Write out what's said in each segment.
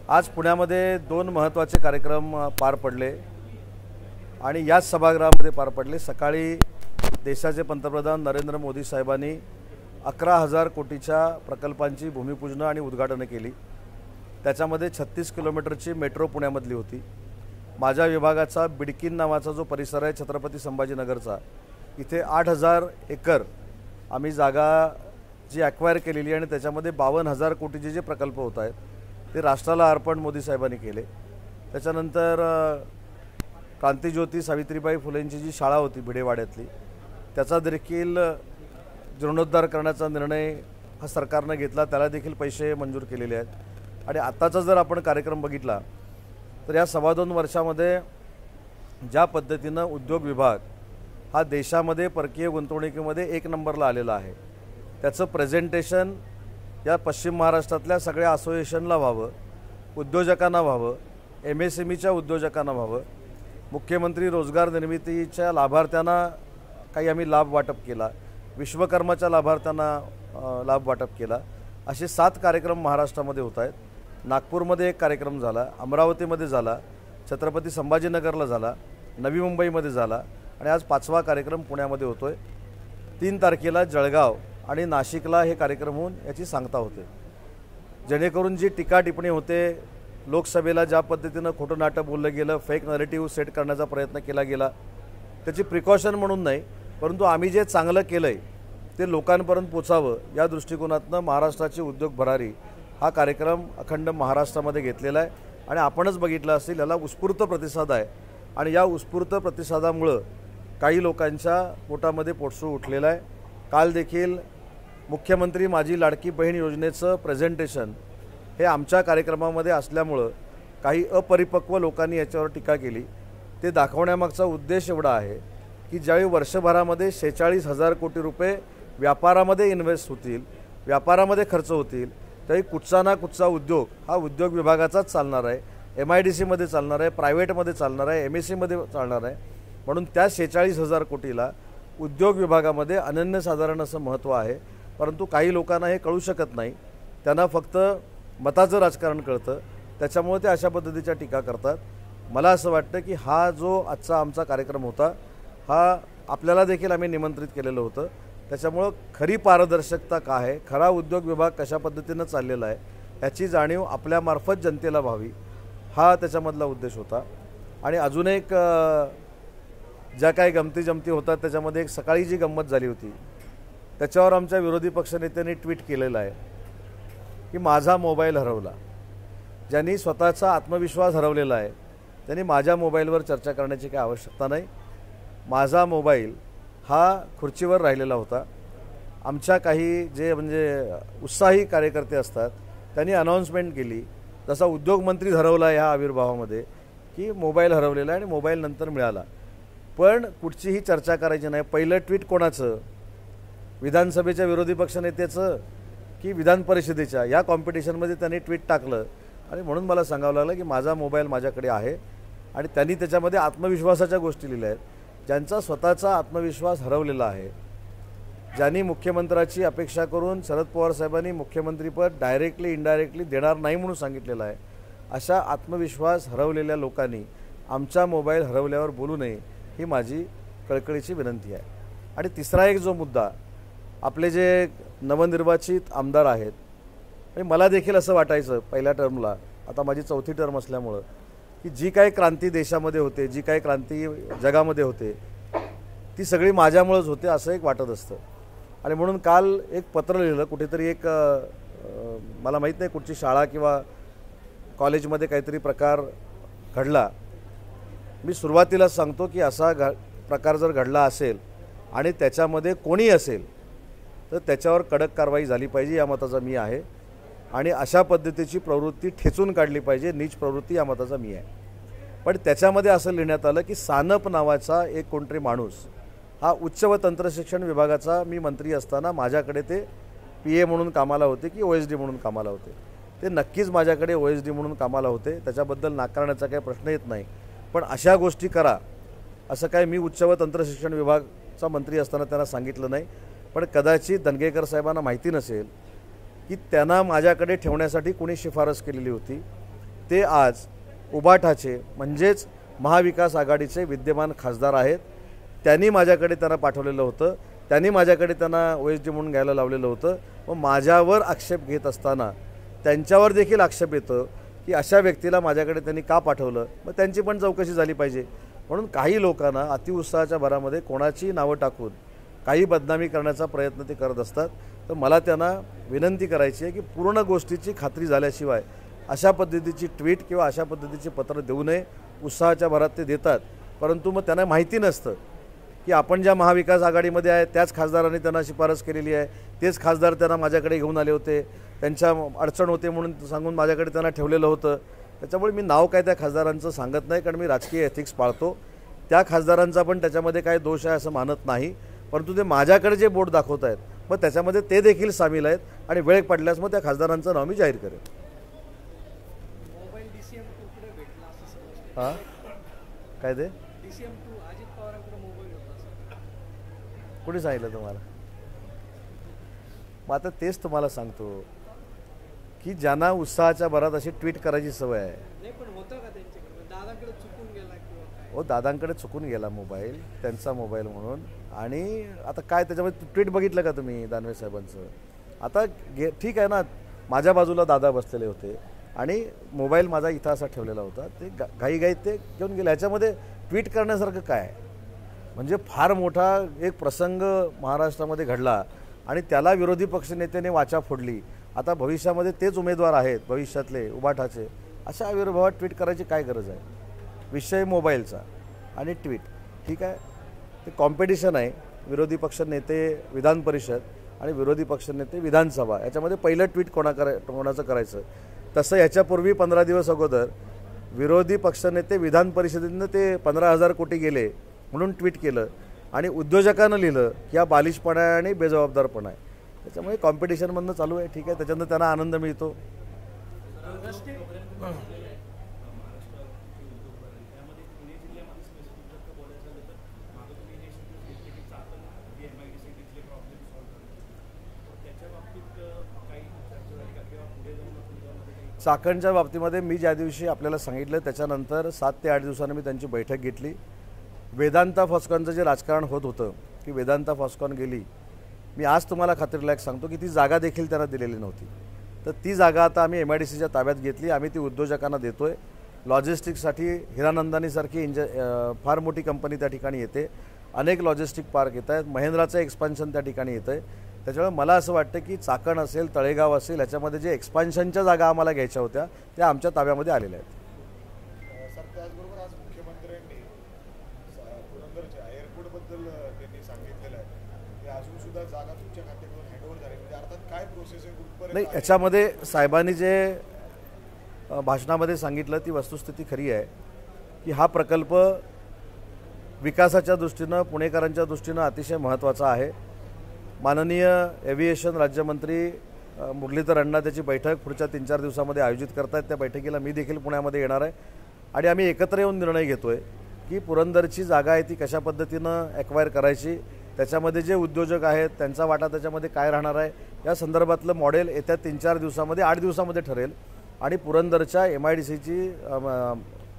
आज पुण्यामध्ये दोन महत्त्वाचे कार्यक्रम पार पडले आणि याच सभागृहामध्ये पार पडले। सकाळी देशाचे पंतप्रधान नरेंद्र मोदी साहेबांनी 11,000 कोटीच्या प्रकल्पांची भूमिपूजन आणि उद्घाटन केली। त्याच्यामध्ये 36 किलोमीटरची मेट्रो पुण्यामधली होती। माझ्या विभागाचा बिडकीन नावाचा जो परिसर आहे छत्रपती संभाजीनगरचा, इथे 8,000 एकर आम्ही जागा जी ॲक्वायर केलेली आणि त्याच्यामध्ये 52,000 कोटीचे जे प्रकल्प होत आहेत ते राष्ट्राला अर्पण मोदी साहेबांनी केले। त्याच्यानंतर क्रांतिज्योती सावित्रीबाई फुलेंची जी शाळा होती भिडेवाड्यातली, त्याचा देखील जीर्णोद्धार करण्याचा निर्णय हा सरकारने घेतला, त्याला देखील पैसे मंजूर केलेले आहेत। आणि आताचा जर आपण कार्यक्रम बघितला तर या 2.25 वर्षामध्ये ज्या पद्धतीनं उद्योग विभाग हा देशामध्ये परकीय गुंतवणुकीमध्ये 1 नंबरला आलेला आहे, त्याचं प्रेझेंटेशन या पश्चिम महाराष्ट्रातल्या सगळ्या असोसिएशनला व्हावं, उद्योजकांना व्हावं, MSMEच्या उद्योजकांना व्हावं। मुख्यमंत्री रोजगार निर्मितीच्या लाभार्थ्यांना काही आम्ही लाभ वाटप केला, विश्वकर्माच्या लाभार्थ्यांना लाभ वाटप केला। असे 7 कार्यक्रम महाराष्ट्रामध्ये होत आहेत। नागपूरमध्ये एक कार्यक्रम झाला, अमरावतीमध्ये झाला, छत्रपती संभाजीनगरला झाला, नवी मुंबईमध्ये झाला आणि आज 5वा कार्यक्रम पुण्यामध्ये होतोय। 3 तारखेला जळगाव आणि नाशिकला हे कार्यक्रम होऊन याची सांगता होते, जेणेकरून जी टीका टिप्पणी होते, लोकसभेला ज्या पद्धतीनं खोटं नाटं बोललं गेलं, फेक नरेटिव्ह सेट करण्याचा प्रयत्न केला गेला, त्याची प्रिकॉशन म्हणून नाही, परंतु आम्ही जे चांगलं केलं आहे ते लोकांपर्यंत पोचावं या दृष्टिकोनातनं महाराष्ट्राची उद्योग भरारी हा कार्यक्रम अखंड महाराष्ट्रामध्ये घेतलेला आहे। आणि आपणच बघितलं असेल, याला उत्स्फूर्त प्रतिसाद आहे आणि या उत्स्फूर्त प्रतिसादामुळं काही लोकांच्या पोटामध्ये पोटसू उठलेलं आहे। काल देखील मुख्यमंत्री माझी लाडकी बहीण योजनेचं प्रेझेंटेशन हे आमच्या कार्यक्रमामध्ये असल्यामुळं काही अपरिपक्व लोकांनी याच्यावर टीका केली। ते दाखवण्यामागचा उद्देश एवढा आहे की ज्यावेळी वर्षभरामध्ये 46,000 कोटी रुपये व्यापारामध्ये इन्व्हेस्ट होतील, व्यापारामध्ये खर्च होतील, त्यावेळी कुठचा ना कुठचा उद्योग हा उद्योग विभागाचाच चालणार आहे, MIDCमध्ये चालणार आहे, प्रायव्हेटमध्ये चालणार आहे, MSCमध्ये चालणार आहे। म्हणून त्या 46,000 कोटीला उद्योग विभागामध्ये अनन्यसाधारण असं महत्त्व आहे। परंतु काही लोकांना हे कळू शकत नाही, त्यांना फक्त मताचं राजकारण कळतं, त्याच्यामुळे ते अशा पद्धतीच्या टीका करतात। मला असं वाटतं की हा जो आजचा आमचा कार्यक्रम होता हा आपल्याला देखील आम्ही निमंत्रित केलेलं होतं, त्याच्यामुळं खरी पारदर्शकता काय आहे, खरा उद्योग विभाग कशा पद्धतीनं चाललेला आहे याची जाणीव आपल्यामार्फत जनतेला व्हावी हा त्याच्यामधला उद्देश होता। आणि अजून एक ज्या काही गमती होतात त्याच्यामध्ये एक सकाळी जी गंमत झाली होती त्याच्यावर आमच्या विरोधी पक्षनेत्यांनी ट्विट केलेलं आहे की माझा मोबाईल हरवला। ज्यांनी स्वतःचा आत्मविश्वास हरवलेला आहे त्यांनी माझ्या मोबाईलवर चर्चा करण्याची काही आवश्यकता नाही। माझा मोबाईल हा खुर्चीवर राहिलेला होता। आमच्या काही जे म्हणजे उत्साही कार्यकर्ते असतात त्यांनी अनाउन्समेंट केली, जसा उद्योगमंत्री हरवला ह्या आविर्भावामध्ये, की मोबाईल हरवलेला आहे आणि मोबाईल नंतर मिळाला। पण कुठचीही चर्चा करायची नाही। पहिलं ट्विट कोणाचं, विधानसभेच्या विरोधी पक्षनेत्याचं की विधान परिषदेच्या, या कॉम्पिटिशनमध्ये त्यांनी ट्विट टाकलं आणि म्हणून मला सांगावं लागलं की माझा मोबाईल माझ्याकडे आहे। आणि त्यांनी त्याच्यामध्ये आत्मविश्वासाच्या गोष्टी लिहिल्या आहेत। ज्यांचा स्वतःचा आत्मविश्वास हरवलेला आहे, ज्यांनी मुख्यमंत्र्याची अपेक्षा करून शरद पवार साहेबांनी मुख्यमंत्रीपद डायरेक्टली इनडायरेक्टली देणार नाही म्हणून सांगितलेलं आहे, अशा आत्मविश्वास हरवलेल्या लोकांनी आमचा मोबाईल हरवल्यावर बोलू नये ही माझी कळकळीची विनंती आहे। आणि तिसरा एक जो मुद्दा, आपले जे नवनिर्वाचित आमदार आहेत, म्हणजे मला देखील असं वाटायचं पहिल्या टर्मला, आता माझी 4थी टर्म असल्यामुळं, की जी काही क्रांती देशामध्ये होते, जी काही क्रांती जगामध्ये होते ती सगळी माझ्यामुळेच होते असं एक वाटत असतं। आणि म्हणून काल एक पत्र लिहिलं, कुठेतरी एक मला माहीत नाही कुठची शाळा किंवा कॉलेजमध्ये काहीतरी प्रकार घडला। मी सुरुवातीलाच सांगतो की असा प्रकार जर घडला असेल आणि त्याच्यामध्ये कोणी असेल तर त्याच्यावर कडक कारवाई झाली पाहिजे या मताचा मी आहे। आणि अशा पद्धतीची प्रवृत्ती ठेचून काढली पाहिजे, नीच प्रवृत्ती या मताचा मी आहे। पण त्याच्यामध्ये असं लिहिण्यात आलं की सानप नावाचा एक कोणतरी माणूस हा उच्च व तंत्रशिक्षण विभागाचा, मी मंत्री असताना माझ्याकडे ते PA म्हणून कामाला होते की OSD म्हणून कामाला होते, ते नक्कीच माझ्याकडे OSD म्हणून कामाला होते, त्याच्याबद्दल नाकारण्याचा काही प्रश्न येत नाही। पण अशा गोष्टी करा असं काय मी उच्च व तंत्रशिक्षण विभागाचा मंत्री असताना त्यांना सांगितलं नाही। पण कदाचित दंगेकर साहेबांना माहिती नसेल की त्यांना माझ्याकडे ठेवण्यासाठी कोणी शिफारस केलेली होती। ते आज उबाठाचे म्हणजेच महाविकास आघाडीचे विद्यमान खासदार आहेत. त्यांनी माझ्याकडे त्यांना पाठवलेलं होतं, त्यांनी माझ्याकडे त्यांना OSD म्हणून घ्यायला लावलेलं होतं. मग माझ्यावर आक्षेप घेत असताना त्यांच्यावर देखील आक्षेप येतो की अशा व्यक्तीला माझ्याकडे त्यांनी का पाठवलं. मग त्यांची पण चौकशी झाली पाहिजे. म्हणून काही लोकांना अतिउत्साहाच्या भरामध्ये कोणाची नावं टाकून काही बदनामी करण्याचा प्रयत्न ते करत असतात. तर मला त्यांना विनंती करायची आहे की पूर्ण गोष्टीची खात्री झाल्याशिवाय अशा पद्धतीची ट्विट किंवा अशा पद्धतीची पत्र देऊ नये. उत्साहाच्या भरात ते देतात, परंतु मग त्यांना माहिती नसतं की आपण ज्या महाविकास आघाडीमध्ये आहे त्याच खासदारांनी त्यांना शिफारस केलेली आहे, तेच खासदार त्यांना माझ्याकडे घेऊन आले होते, त्यांच्या अडचण होते म्हणून सांगून माझ्याकडे त्यांना ठेवलेलं होतं. त्याच्यामुळे मी नाव काय त्या खासदारांचं सांगत नाही, कारण मी राजकीय एथिक्स पाळतो. त्या खासदारांचा पण त्याच्यामध्ये काय दोष आहे असं मानत नाही, परंतु ते माझ्याकडे जे बोट दाखवत आहेत मग त्याच्यामध्ये ते देखील सामील आहेत आणि वेळ पडल्यास मग त्या खासदारांचं नाव मी जाहीर करेन. हां काय ते कुणी सांगितलं तुम्हाला? मग आता तेच तुम्हाला सांगतो की ज्यांना उत्साहाच्या भरात अशी ट्विट करायची सवय आहे. दादांकडे चुकून गेला मोबाईल, त्यांचा मोबाईल म्हणून. आणि आता काय त्याच्यामध्ये ट्विट बघितलं का तुम्ही दानवे साहेबांचं? आता ठीक आहे ना, माझ्या बाजूला दादा बसलेले होते आणि मोबाईल माझा इथं असा ठेवलेला होता, ते घाईघाईत ते घेऊन गेले. ह्याच्यामध्ये ट्विट करण्यासारखं काय? म्हणजे फार मोठा एक प्रसंग महाराष्ट्रामध्ये घडला आणि त्याला विरोधी पक्षनेत्याने वाचा फोडली. आता भविष्यामध्ये तेच उमेदवार आहेत भविष्यातले उबाठाचे, अशा आविर्भावात ट्विट करायची काय गरज आहे? विषय मोबाईलचा आणि ट्विट, ठीक आहे, ते कॉम्पिटिशन आहे. विरोधी पक्षनेते विधान परिषद आणि विरोधी पक्षनेते विधानसभा, याच्यामध्ये पहिलं ट्विट कोणाचं करायचं. तसं याच्यापूर्वी 15 दिवस अगोदर विरोधी पक्षनेते विधान परिषदेनं ते 15,000 कोटी गेले म्हणून ट्विट केलं आणि उद्योजकांना लिहिलं की हा बालिशपणा आहे आणि बेजबाबदारपणा आहे. त्याच्यामुळे कॉम्पिटिशनमधनं चालू आहे, ठीक आहे, त्याच्यानं त्यांना आनंद मिळतो. चाकणच्या बाबतीमध्ये मी ज्या दिवशी आपल्याला सांगितलं त्याच्यानंतर 7 ते 8 दिवसांनी मी त्यांची बैठक घेतली. वेदांता फॉस्कॉनचं जे राजकारण होत होतं की वेदांता फॉस्कॉन गेली, मी आज तुम्हाला खात्रीलायक सांगतो की ती जागा देखील त्यांना दिलेली नव्हती. तर ती जागा आता आम्ही MIDCच्या ताब्यात घेतली. आम्ही ती उद्योजकांना देतो आहे. लॉजिस्टिक्ससाठी हिरानंदानीसारखी फार मोठी कंपनी त्या ठिकाणी येते. अनेक लॉजिस्टिक पार्क येत आहेत. महिंद्राचं एक्सपान्शन त्या ठिकाणी येतं आहे. त्याच्यामुळे मला असं वाटतं की चाकण असेल, तळेगाव असेल, याच्यामध्ये जे एक्सपान्शनच्या जागा आम्हाला घ्यायच्या होत्या त्या आमच्या ताब्यामध्ये आलेल्या आहेत. सर, त्याचबरोबर आज मुख्यमंत्र्यांनी पुरंदरच्या एअरपोर्टबद्दल त्यांनी सांगितलेलं आहे की अजून सुद्धा जागा तुमच्या खात्याकडून हँडओव्हर झाली, म्हणजे अर्थात काय प्रोसेस आहे कुठपर्यंत? नाही, याच्यामध्ये साहेबांनी जे भाषणामध्ये सांगितलं ती वस्तुस्थिती खरी आहे की हा प्रकल्प विकासाच्या दृष्टीनं, पुणेकरांच्या दृष्टीनं अतिशय महत्त्वाचा आहे. माननीय एव्हिएशन राज्यमंत्री मुरलीधर अण्णा त्याची बैठक पुढच्या 3-4 दिवसामध्ये आयोजित करत आहेत. त्या बैठकीला मी देखील पुण्यामध्ये येणार आहे आणि आम्ही एकत्र येऊन निर्णय घेतो आहे की पुरंदरची जागा आहे ती कशा पद्धतीनं ॲक्वायर करायची, त्याच्यामध्ये जे उद्योजक आहेत त्यांचा वाटा त्याच्यामध्ये काय राहणार आहे, या संदर्भातलं मॉडेल येत्या 3-4 दिवसामध्ये 8 दिवसामध्ये ठरेल. आणि पुरंदरच्या MIDCची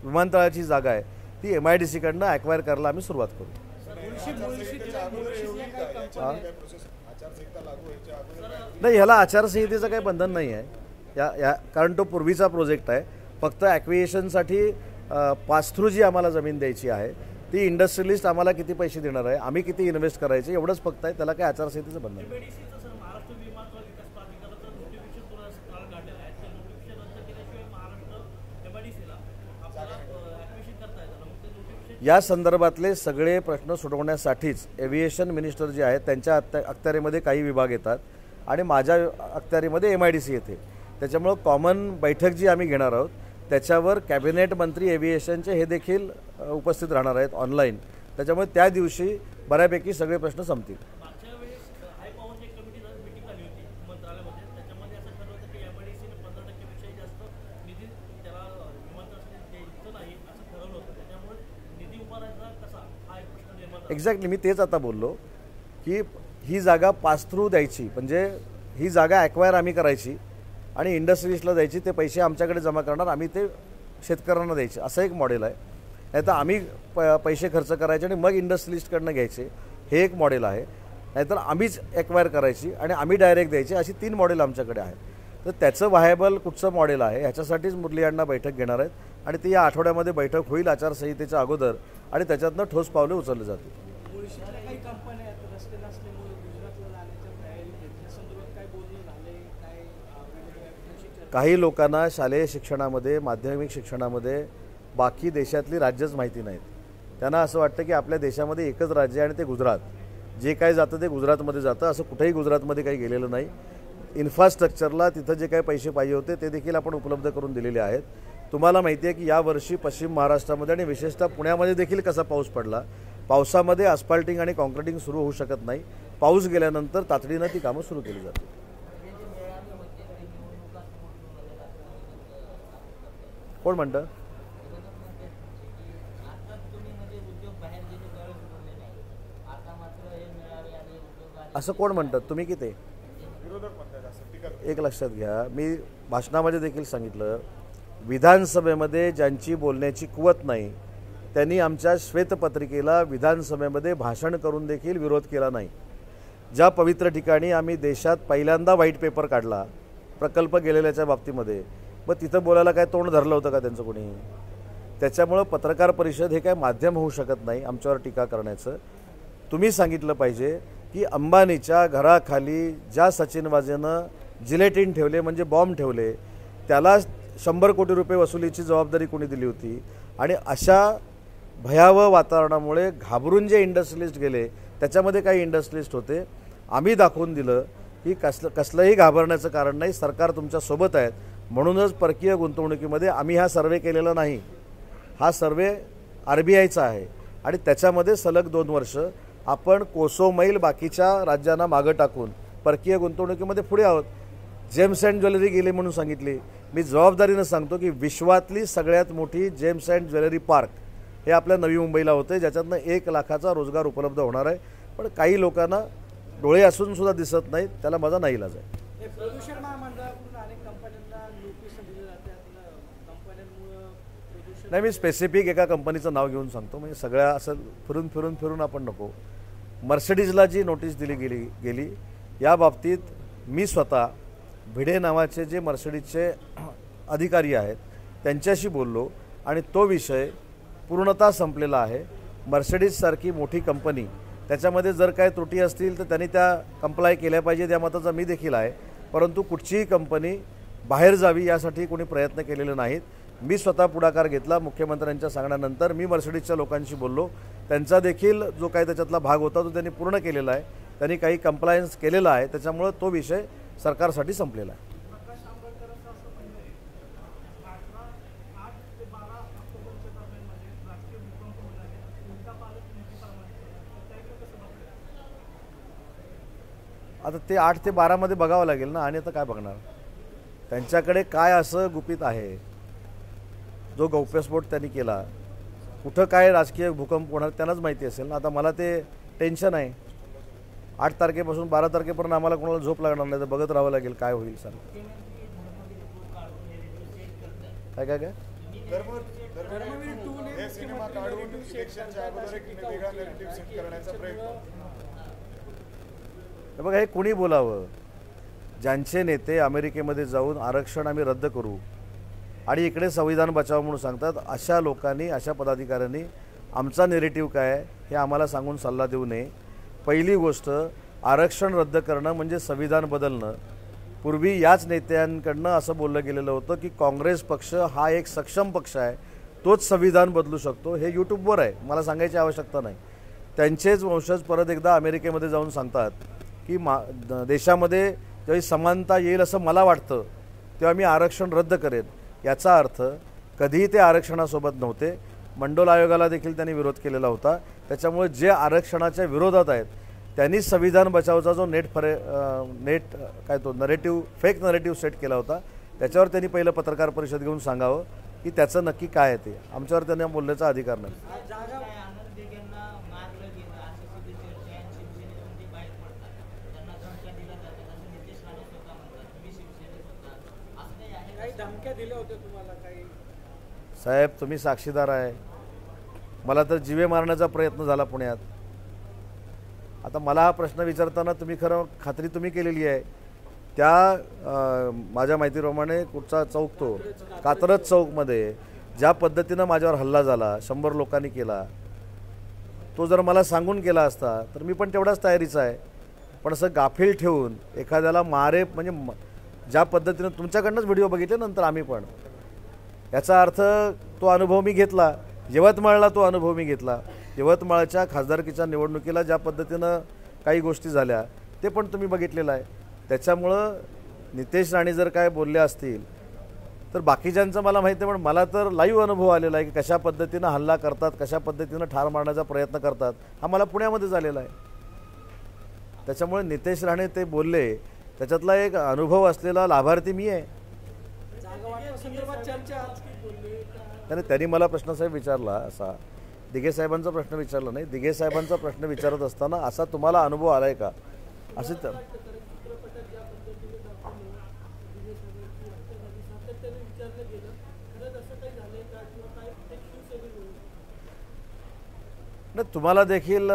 विमानतळाची जागा आहे ती MIDCकडनं ॲक्वायर करायला आम्ही सुरुवात करू. नाही, ह्याला आचारसंहितेचं काही बंधन नाही आहे कारण तो पूर्वीचा प्रोजेक्ट आहे. फक्त ॲक्विएशनसाठी पास थ्रू जी आम्हाला जमीन द्यायची आहे ती इंडस्ट्रियलिस्ट आम्हाला किती पैसे देणार आहे, आम्ही किती इन्व्हेस्ट करायचे, एवढंच फक्त आहे. त्याला काही आचारसंहितेचं बंधन नाही. या संदर्भातले सगळे प्रश्न सोडवण्यासाठीच एव्हिएशन मिनिस्टर जे आहेत त्यांच्या अखत्यारीमध्ये काही विभाग येतात आणि माझ्या अखत्यारीमध्ये MIDC येते. त्याच्यामुळं कॉमन बैठक जी आम्ही घेणार आहोत त्याच्यावर कॅबिनेट मंत्री एव्हिएशनचे हे देखील उपस्थित राहणार आहेत ऑनलाईन. त्याच्यामुळे त्या दिवशी बऱ्यापैकी सगळे प्रश्न संपतील. एक्झॅक्टली, मी तेच आता बोललो की ही जागा पास थ्रू द्यायची, म्हणजे ही जागा ॲक्वायर आम्ही करायची आणि इंडस्ट्रियलिस्टला द्यायची, ते पैसे आमच्याकडे जमा करणार, आम्ही ते शेतकऱ्यांना द्यायचे, असं एक मॉडेल आहे. नाहीतर आम्ही पैसे खर्च करायचे आणि मग इंडस्ट्रियलिस्टकडनं घ्यायचे, हे एक मॉडेल आहे. नाहीतर आम्हीच एक्वायर करायची आणि आम्ही डायरेक्ट द्यायची, अशी 3 मॉडेल आमच्याकडे आहे. तर त्याचं व्हायबल कुठचं मॉडेल आहे ह्याच्यासाठीच मुरली अण्णा बैठक घेणार आहेत आणि ती या आठवड्यामध्ये बैठक होईल आचारसंहितेच्या अगोदर आणि त्याच्यातनं ठोस पावले उचलले जातील. काही कंपन्या रस्ते नसल्यामुळे गुजरातला जाण्याच्या तयारी घेतल्या संदर्भात काय बोलणं झालंय, काय काही लोकांना शालेय शिक्षणामध्ये, माध्यमिक शिक्षणामध्ये बाकी देशातली राज्यच माहिती नाहीत. त्यांना असं वाटतं की आपल्या देशामध्ये एकच राज्य आहे आणि ते गुजरात. जे काय जातं ते गुजरातमध्ये जातं. असं कुठेही गुजरातमध्ये काही गेलेलं नाही. इन्फ्रास्ट्रक्चरला तिथं जे काही पैसे पाहिजे होते ते देखील आपण उपलब्ध करून दिलेले आहेत. तुम्हाला माहिती आहे की यावर्षी पश्चिम महाराष्ट्रामध्ये आणि विशेषतः पुण्यामध्ये देखील कसा पाऊस पडला. पावसामध्ये अस्फाल्टिंग आणि कॉन्क्रिटिंग सुरू होऊ शकत नाही. पाऊस गेल्यानंतर तातडीनं ती कामं सुरू केली जातील. कोण म्हणतं? असं कोण म्हणतात? तुम्ही की ते? एक लक्षात घ्या, मी भाषणामध्ये देखील सांगितलं, विधानसभेमध्ये ज्यांची बोलण्याची कुवत नाही त्यांनी आमच्या श्वेतपत्रिकेला विधानसभेमध्ये भाषण करून देखील विरोध केला नाही. ज्या पवित्र ठिकाणी आम्ही देशात पहिल्यांदा व्हाईट पेपर काढला प्रकल्प गेलेल्याच्या बाबतीमध्ये, मग तिथं बोलायला काय तोंड धरलं होतं का त्यांचं कोणी? त्याच्यामुळं पत्रकार परिषद हे काय माध्यम होऊ शकत नाही आमच्यावर टीका करण्याचं. तुम्ही सांगितलं पाहिजे की अंबानीच्या घराखाली ज्या सचिनवाजेनं जिलेटिन ठेवले म्हणजे बॉम्ब ठेवले, त्याला 100 कोटी रुपये वसुलीची जबाबदारी कोणी दिली होती. आणि अशा भयावह वातावरणामुळे घाबरून जे इंडस्ट्रियलिस्ट गेले त्याच्यामध्ये काही इंडस्ट्रियलिस्ट होते. आम्ही दाखवून दिलं की कसलंही घाबरण्याचं कारण नाही, सरकार तुमच्यासोबत आहेत. म्हणूनच परकीय गुंतवणुकीमध्ये आम्ही हा सर्वे केलेला नाही. हा सर्वे RBIचा आहे आणि त्याच्यामध्ये सलग 2 वर्ष आपण कोसो मैल बाकीच्या राज्यांना मागं टाकून परकीय गुंतवणुकीमध्ये पुढे आहोत. जेम्स अँड ज्वेलरी गेली म्हणून सांगितली. मी जबाबदारीनं सांगतो की विश्वातली सगळ्यात मोठी जेम्स अँड ज्वेलरी पार्क हे आपल्या नवी मुंबईला होते, ज्याच्यातनं 1 लाखाचा रोजगार उपलब्ध होणार आहे. पण काही लोकांना डोळे असून सुद्धा दिसत नाहीत, त्याला माझा नाईलाज आहे. प्रदूषण महामंडळाकडून अनेक कंपन्यांना नोटीस दिली जाते. कंपन्यांमुळे प्रदूषण नाही, मी स्पेसिफिक एका कंपनीचं नाव घेऊन सांगतो, म्हणजे सगळ्या असं फिरून आपण नको. मर्सिडीजला जी नोटीस दिली गेली या बाबतीत मी स्वतः भिडे नावाचे जे मर्सिडीजचे अधिकारी आहेत त्यांच्याशी बोललो आणि तो विषय पूर्णतः संपलेला आहे. मर्सिडीजसारखी मोठी कंपनी, त्याच्यामध्ये जर काय त्रुटी असतील तर त्यांनी त्या कंप्लाय केल्या पाहिजेत या मताचा मी देखील आहे. परंतु कुठचीही कंपनी बाहेर जावी यासाठी कोणी प्रयत्न केलेले नाहीत. मी स्वतः पुढाकार घेतला. मुख्यमंत्र्यांच्या सांगण्यानंतर मी मर्सिडीजच्या लोकांशी बोललो. त्यांचा देखील जो काही त्याच्यातला भाग होता तो त्यांनी पूर्ण केलेला आहे. त्यांनी काही कंप्लायन्स केलेला आहे. त्याच्यामुळं तो विषय सरकारसाठी संपलेला आहे. आता ते 8 ते 12 मध्ये बघावं लागेल ना, आणि आता काय बघणार? त्यांच्याकडे काय असं गुपित आहे जो गौप्यस्फोट त्यांनी केला? कुठं काय राजकीय भूकंप होणार त्यांनाच माहिती असेल ना. आता मला ते टेन्शन आहे. 8 तारखेपासून 12 तारखेपर्यंत आम्हाला कोणाला झोप लागणार नाही, तर बघत राहावं लागेल काय होईल. सर काय काय काय हे सिनेमा काढून इलेक्शनच्या अगोदर एक वेगळा नॅरेटिव्ह सेट करण्याचा प्रयत्न. बघा, हे कुणी बोलावं? ज्यांचे नेते अमेरिकेमध्ये जाऊन आरक्षण आम्ही रद्द करू आणि इकडे संविधान बचाव म्हणून सांगतात, अशा लोकांनी, अशा पदाधिकाऱ्यांनी आमचा नेरेटिव्ह काय आहे हे आम्हाला सांगून सल्ला देऊ नये. पहिली गोष्ट, आरक्षण रद्द करणं म्हणजे संविधान बदलणं. पूर्वी याच नेत्यांकडनं असं बोललं गेलेलं होतं की काँग्रेस पक्ष हा एक सक्षम पक्ष आहे, तोच संविधान बदलू शकतो. हे यूट्यूबवर आहे, मला सांगायची आवश्यकता नाही. त्यांचेच वंशज परत एकदा अमेरिकेमध्ये जाऊन सांगतात की देशामध्ये जेव्हा समानता येईल असं मला वाटतं तेव्हा मी आरक्षण रद्द करेन. याचा अर्थ कधीही ते आरक्षणासोबत नव्हते. मंडोल आयोगाला देखील त्यांनी विरोध केलेला होता. त्याच्यामुळे जे आरक्षणाच्या विरोधात आहेत त्यांनी संविधान बचावचा जो नरेटिव्ह, फेक नरेटिव्ह सेट केला होता, त्याच्यावर त्यांनी पहिलं पत्रकार परिषद घेऊन सांगावं की त्याचं नक्की काय आहे ते. आमच्यावर त्यांना बोलण्याचा अधिकार नाही. धमक्या दिल्या होत्या तुम्हाला काही? साहेब तुम्ही साक्षीदार आहे. मला तर जीवे मारण्याचा प्रयत्न झाला पुण्यात. आता मला हा प्रश्न विचारताना तुम्ही खरं खात्री तुम्ही केलेली आहे. त्या माझ्या माहितीप्रमाणे कुठचा चौक तो कात्रज चौकमध्ये ज्या पद्धतीनं माझ्यावर हल्ला झाला 100 लोकांनी केला, तो जर मला सांगून केला असता तर मी पण तेवढाच तयारीचा आहे. पण असं गाफील ठेवून एखाद्याला मारे म्हणजे ज्या पद्धतीनं तुमच्याकडनंच व्हिडिओ बघितले नंतर आम्ही पण, याचा अर्थ तो अनुभव मी घेतला. यवतमाळला तो अनुभव मी घेतला. यवतमाळच्या खासदारकीच्या निवडणुकीला ज्या पद्धतीनं काही गोष्टी झाल्या ते पण तुम्ही बघितलेलं आहे. त्याच्यामुळं नितेश राणे जर काय बोलले असतील तर बाकीच्यांचं मला माहिती आहे, पण मला तर लाईव्ह अनुभव आलेला आहे की कशा पद्धतीनं हल्ला करतात, कशा पद्धतीनं ठार मारण्याचा प्रयत्न करतात, हा मला पुण्यामध्ये झालेला आहे. त्याच्यामुळे नितेश राणे ते बोलले त्याच्यातला एक अनुभव असलेला लाभार्थी मी आहे. जागा वाटपासंदर्भात चर्चा आज की बोलली का? त्यांनी मला प्रश्नसाहेब विचारला असा, दिघे साहेबांचा प्रश्न विचारला नाही, दिघे साहेबांचा प्रश्न विचारत असताना असा तुम्हाला अनुभव आलाय का असे तर चित्रपटात ज्या पद्धतीने दाखवलं दिनेश वगैरेची हत्या झाली, सातत्याने विचारलं गेलं, खरंच असं काही झालंय का किंवा काय ते शिवसेनेने होईल? नाही, तुम्हाला देखील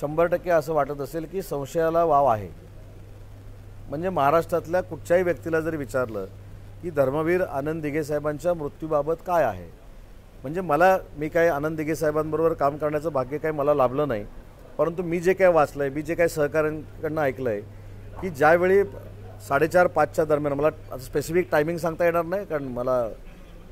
100% असं वाटत असेल की संशयाला वाव आहे. म्हणजे महाराष्ट्रातल्या कुठच्याही व्यक्तीला जर विचारलं की धर्मवीर आनंद दिघे साहेबांच्या मृत्यूबाबत काय आहे, म्हणजे मी काय आनंद दिघे साहेबांबरोबर काम करण्याचं भाग्य काय मला लाभलं नाही, परंतु मी जे काय वाचलं आहे, मी जे काय सहकाऱ्यांकडनं ऐकलं आहे की ज्यावेळी 4:30-5च्या दरम्यान, मला स्पेसिफिक टायमिंग सांगता येणार नाही कारण मला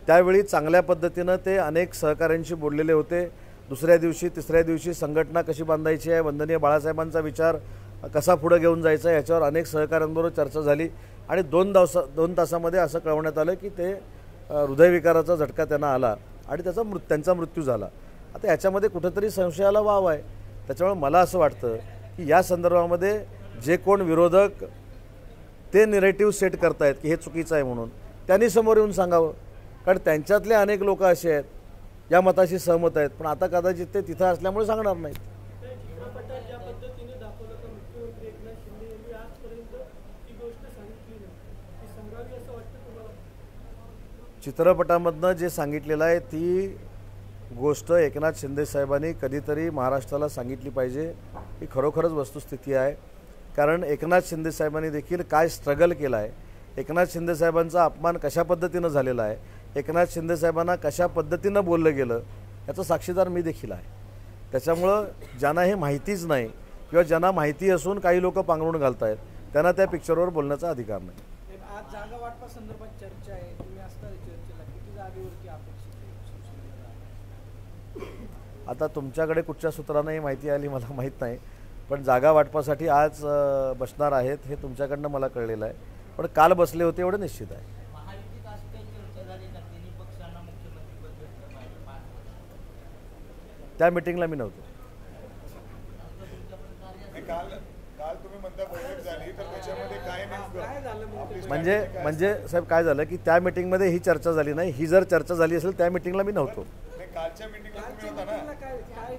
त्यावेळी चांगल्या पद्धतीनं ते अनेक सहकाऱ्यांशी बोललेले होते. दुसऱ्या दिवशी तिसऱ्या दिवशी संघटना कशी बांधायची आहे, वंदनीय बाळासाहेबांचा विचार कसा पुढे घेऊन जायचा आहे, याच्यावर अनेक सहकाऱ्यांबरोबर चर्चा झाली आणि 2 तासामध्ये असं कळवण्यात आलं की ते हृदयविकाराचा झटका त्यांना आला आणि त्यांचा मृत्यू झाला. आता याच्यामध्ये कुठंतरी संशयाला वाव आहे. त्याच्यामुळे मला असं वाटतं की या संदर्भामध्ये जे कोण विरोधक ते निरेटिव्ह सेट करतायत की हे चुकीचं आहे म्हणून, त्यांनी समोर येऊन सांगावं. कारण त्यांच्यातले अनेक लोक असे आहेत या मताशी सहमत आहेत, पण आता कदाचित ते तिथं असल्यामुळे सांगणार नाहीत. चित्रपटात ज्या पद्धतीने दाखवलं का मुख्यमंत्री एकनाथ शिंदे यांनी आजपर्यंत ती गोष्ट सांगितली नाही, ती सांगावी असं वाटतं तुम्हाला? चित्रपटामधनं जे सांगितलेलं आहे ती गोष्ट एकनाथ शिंदे साहेबांनी कधीतरी महाराष्ट्राला सांगितली पाहिजे. ही खरोखरच वस्तुस्थिती आहे. कारण एकनाथ शिंदे साहेबांनी देखील काय स्ट्रगल केला आहे, एकनाथ शिंदे साहेबांचा अपमान कशा पद्धतीनं झालेला आहे, एकनाथ शिंदे साहेबांना कशा पद्धतीनं बोललं गेलं याचा साक्षीदार मी देखील आहे. त्याच्यामुळं ज्यांना हे माहितीच नाही किंवा ज्यांना माहिती असून काही लोक पांघरून घालत आहेत त्यांना त्या पिक्चरवर बोलण्याचा अधिकार नाही. आज जागा वाटपासंदर्भात चर्चा आहे, तुम्ही असणार चर्चेला, किती जागेवरती अपेक्षित आहे शिवसेनेला? आता तुमच्याकडे कुठच्या सूत्रानं ही माहिती आली मला माहीत नाही, पण जागा वाटपासाठी आज बसणार आहेत हे तुमच्याकडनं मला कळलेलं आहे. पण काल बसले होते एवढं निश्चित आहे. त्या मीटिंगला मी नव्हतो. काल तुम्ही म्हणता बैठक झाली तर त्याच्यामध्ये काय नेमकं म्हणजे साहेब काय झालं की त्या मीटिंगमध्ये ही चर्चा झाली नाही. ही जर चर्चा झाली असेल त्या मीटिंगला मी नव्हतो. कालच्या मीटिंगला तुम्ही होता ना?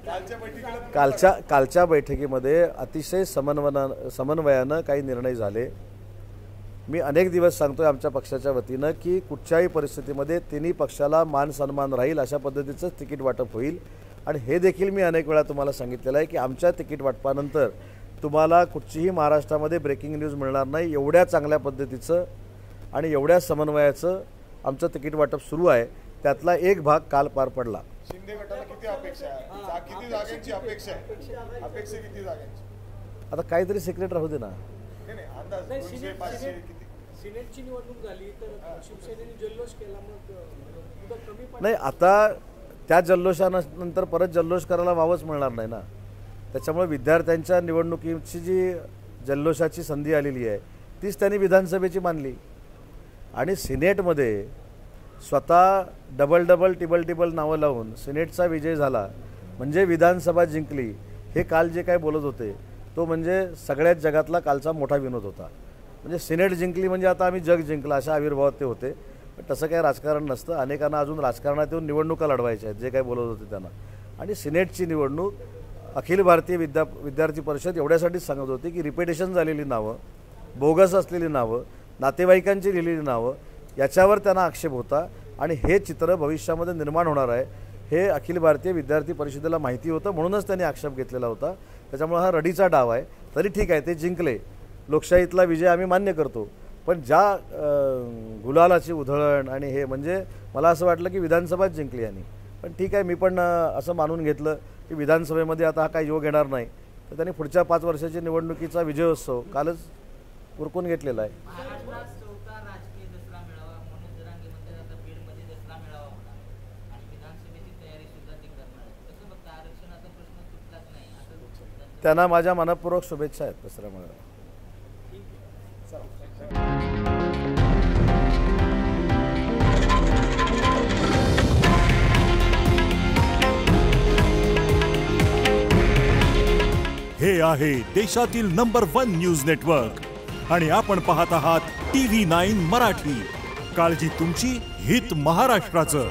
कालच्या बैठकीला कालच्या बैठकीमध्ये अतिशय समन्वयानं काही निर्णय झाले. मी अनेक दिवस सांगतोय आमच्या पक्षाच्या वतीनं की कुठच्याही परिस्थितीमध्ये तिन्ही पक्षाला मान सन्मान राहील अशा पद्धतीचंच तिकीट वाटप होईल. आणि हे देखील मी अनेक वेळा तुम्हाला सांगितलेलं आहे की आमच्या तिकीट वाटपानंतर तुम्हाला कुठचीही महाराष्ट्रामध्ये ब्रेकिंग न्यूज मिळणार नाही. एवढ्या चांगल्या पद्धतीचं आणि एवढ्या समन्वयाचं आमचं तिकीट वाटप सुरू आहे. त्यातला एक भाग काल पार पडला. शिंदे गटाला किती अपेक्षा आहे, किती जागांची अपेक्षा आहे, अपेक्षा किती जागांची? आता काहीतरी सिक्रेट राहू दे ना. नाही अंदाज 200-500 किती? सिनेटची निवडणूक झाली तर शिवसेनेने जल्लोष केला, मग कमी नाही, आता त्या जल्लोषानंतर परत जल्लोष करायला वावच मिळणार नाही ना. त्याच्यामुळे विद्यार्थ्यांच्या निवडणुकीची जी जल्लोषाची संधी आलेली आहे तीच त्यांनी विधानसभेची मानली. आणि सिनेटमध्ये स्वतः डबल टिबल नावं लावून सिनेटचा विजय झाला म्हणजे विधानसभा जिंकली. हे काल जे काय बोलत होते तो म्हणजे सगळ्याच जगातला कालचा मोठा विनोद होता. म्हणजे सिनेट जिंकली म्हणजे आता आम्ही जग जिंकलं अशा आविर्भावात ते होते. पण तसं काही राजकारण नसतं. अनेकांना अजून राजकारणात येऊन निवडणुका लढवायच्या आहेत जे काही बोलत होते त्यांना. आणि सिनेटची निवडणूक अखिल भारतीय विद्यार्थी परिषद एवढ्यासाठीच सांगत होती की रिपिटेशन झालेली नावं, बोगस असलेली नावं, नातेवाईकांची लिहिलेली नावं याच्यावर त्यांना आक्षेप होता आणि हे चित्र भविष्यामध्ये निर्माण होणार आहे हे अखिल भारतीय विद्यार्थी परिषदेला माहिती होतं, म्हणूनच त्यांनी आक्षेप घेतलेला होता. त्याच्यामुळे हा रडीचा डाव आहे. तरी ठीक आहे, ते जिंकले, लोकशाहीतला विजय आम्ही मान्य करतो. पण ज्या गुलालाची उधळण आणि हे म्हणजे मला असं वाटलं की विधानसभाच जिंकली यांनी. पण ठीक आहे, मी पण असं मानून घेतलं की विधानसभेमध्ये आता हा काही योग येणार नाही, तर त्यांनी पुढच्या 5 वर्षाची निवडणुकीचा विजयोत्सव कालच उरकून घेतलेला आहे. महाराष्ट्रात चौथा राजकीय दसरा मेळावा मनोज जरांगे म्हणतात आता बीडमध्ये दसरा मेळावा होणार आणि विधानसभेची तयारी सुद्धा ते करणार आहेत. कसं बघता, आरक्षणाचा प्रश्न सुटलाच नाही असं त्यांना माझ्या मनपूर्वक शुभेच्छा आहेत दसऱ्यामुळे. हे आहे देशातील नंबर 1 न्यूज नेटवर्क आणि आपण पाहत आहात TV9 मराठी. काळजी तुमची, हित महाराष्ट्राचं.